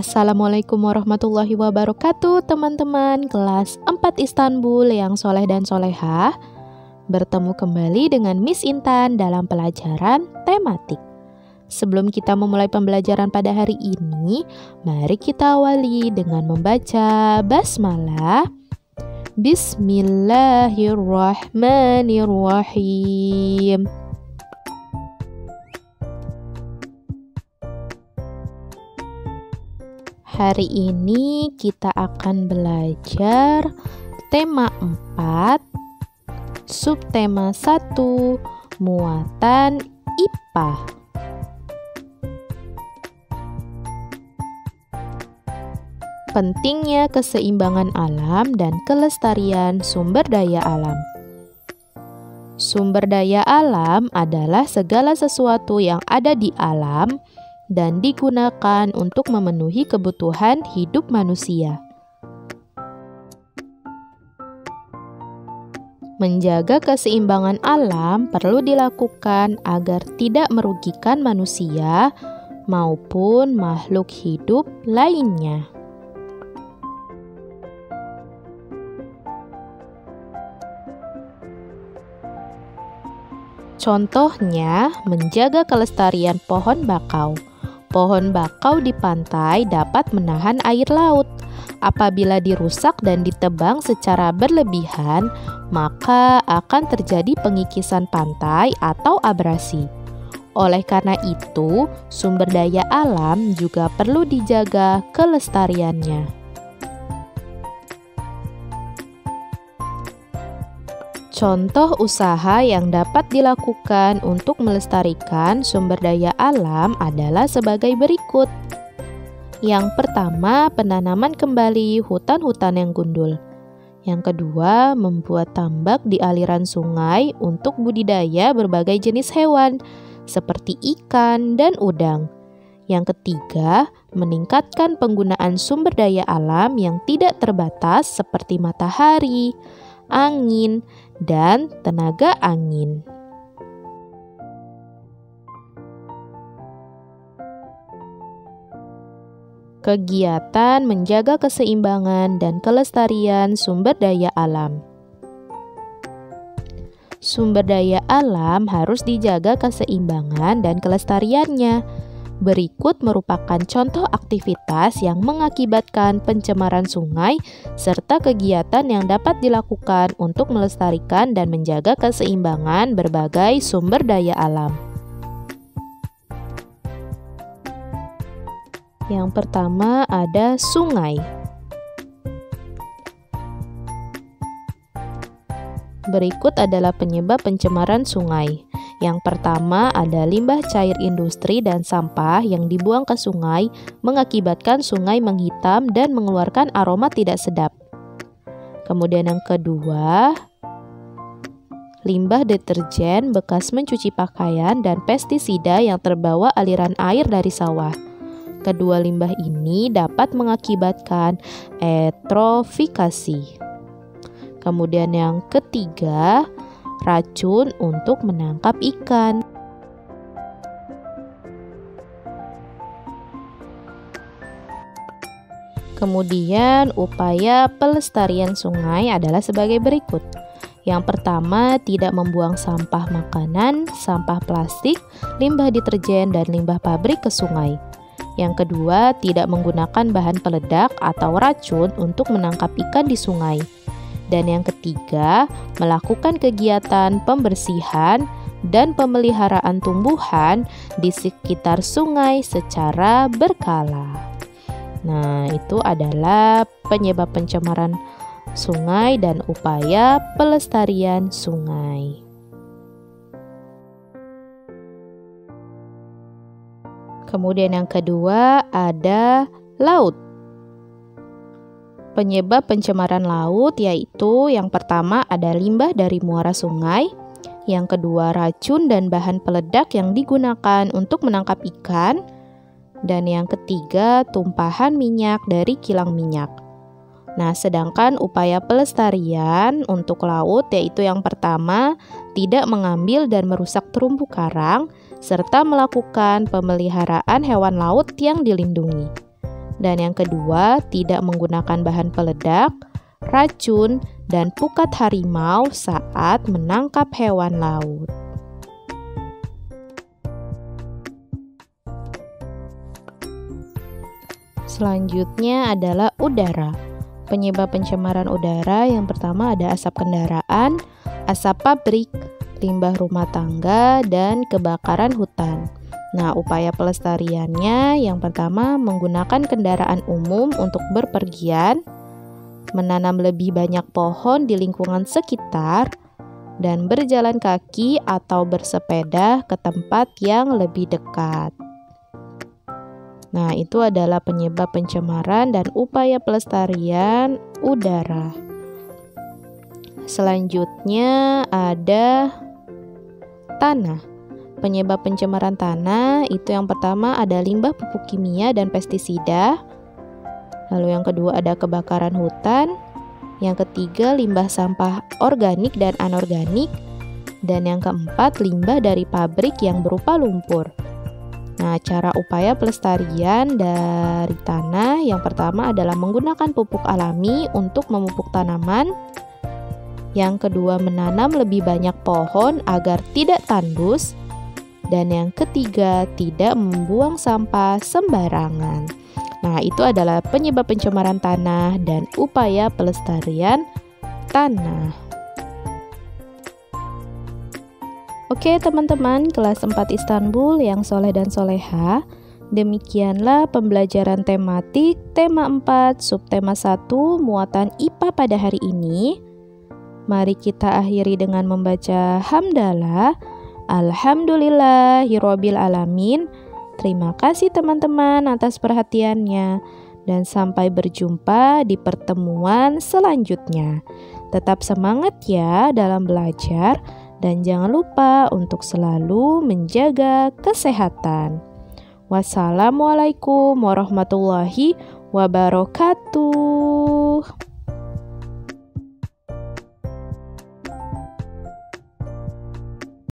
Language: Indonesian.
Assalamualaikum warahmatullahi wabarakatuh, teman-teman kelas 4 Istanbul yang soleh dan solehah. Bertemu kembali dengan Miss Intan dalam pelajaran tematik. Sebelum kita memulai pembelajaran pada hari ini, mari kita awali dengan membaca basmalah. Bismillahirrahmanirrahim. Hari ini kita akan belajar tema 4, subtema 1, muatan IPA. Pentingnya keseimbangan alam dan kelestarian sumber daya alam. Sumber daya alam adalah segala sesuatu yang ada di alam dan digunakan untuk memenuhi kebutuhan hidup manusia. Menjaga keseimbangan alam perlu dilakukan agar tidak merugikan manusia maupun makhluk hidup lainnya. Contohnya, menjaga kelestarian pohon bakau. Pohon bakau di pantai dapat menahan air laut. Apabila dirusak dan ditebang secara berlebihan, maka akan terjadi pengikisan pantai atau abrasi. Oleh karena itu, sumber daya alam juga perlu dijaga kelestariannya. Contoh usaha yang dapat dilakukan untuk melestarikan sumber daya alam adalah sebagai berikut. Yang pertama, penanaman kembali hutan-hutan yang gundul. Yang kedua, membuat tambak di aliran sungai untuk budidaya berbagai jenis hewan, seperti ikan dan udang. Yang ketiga, meningkatkan penggunaan sumber daya alam yang tidak terbatas seperti matahari, angin, dan tenaga angin. Kegiatan menjaga keseimbangan dan kelestarian sumber daya alam. Sumber daya alam harus dijaga keseimbangan dan kelestariannya. Berikut merupakan contoh aktivitas yang mengakibatkan pencemaran sungai serta kegiatan yang dapat dilakukan untuk melestarikan dan menjaga keseimbangan berbagai sumber daya alam. Yang pertama ada sungai. Berikut adalah penyebab pencemaran sungai. Yang pertama ada limbah cair industri dan sampah yang dibuang ke sungai mengakibatkan sungai menghitam dan mengeluarkan aroma tidak sedap. Kemudian yang kedua, limbah deterjen bekas mencuci pakaian dan pestisida yang terbawa aliran air dari sawah. Kedua limbah ini dapat mengakibatkan eutrofikasi. Kemudian yang ketiga, racun untuk menangkap ikan. Kemudian, upaya pelestarian sungai adalah sebagai berikut. Yang pertama, tidak membuang sampah makanan, sampah plastik, limbah deterjen, dan limbah pabrik ke sungai. Yang kedua, tidak menggunakan bahan peledak atau racun untuk menangkap ikan di sungai. Dan yang ketiga, melakukan kegiatan pembersihan dan pemeliharaan tumbuhan di sekitar sungai secara berkala. Nah, itu adalah penyebab pencemaran sungai dan upaya pelestarian sungai. Kemudian yang kedua ada laut. Penyebab pencemaran laut yaitu yang pertama ada limbah dari muara sungai, yang kedua racun dan bahan peledak yang digunakan untuk menangkap ikan, dan yang ketiga tumpahan minyak dari kilang minyak. Nah, sedangkan upaya pelestarian untuk laut yaitu yang pertama tidak mengambil dan merusak terumbu karang serta melakukan pemeliharaan hewan laut yang dilindungi. Dan yang kedua, tidak menggunakan bahan peledak, racun, dan pukat harimau saat menangkap hewan laut. Selanjutnya adalah udara. Penyebab pencemaran udara yang pertama ada asap kendaraan, asap pabrik, limbah rumah tangga, dan kebakaran hutan. Nah, upaya pelestariannya yang pertama menggunakan kendaraan umum untuk berpergian, menanam lebih banyak pohon di lingkungan sekitar, dan berjalan kaki atau bersepeda ke tempat yang lebih dekat. Nah, itu adalah penyebab pencemaran dan upaya pelestarian udara. Selanjutnya ada tanah. Penyebab pencemaran tanah itu yang pertama ada limbah pupuk kimia dan pestisida. Lalu yang kedua ada kebakaran hutan. Yang ketiga limbah sampah organik dan anorganik. Dan yang keempat limbah dari pabrik yang berupa lumpur. Nah, cara upaya pelestarian dari tanah yang pertama adalah menggunakan pupuk alami untuk memupuk tanaman. Yang kedua, menanam lebih banyak pohon agar tidak tandus. Dan yang ketiga, tidak membuang sampah sembarangan. Nah, itu adalah penyebab pencemaran tanah dan upaya pelestarian tanah. Oke teman-teman, kelas 4 Istanbul yang soleh dan soleha, demikianlah pembelajaran tematik tema 4 subtema 1 muatan IPA pada hari ini. Mari kita akhiri dengan membaca hamdalah. Alhamdulillahirabbil alamin. Terima kasih teman-teman atas perhatiannya dan sampai berjumpa di pertemuan selanjutnya. Tetap semangat ya dalam belajar. Dan jangan lupa untuk selalu menjaga kesehatan. Wassalamualaikum warahmatullahi wabarakatuh.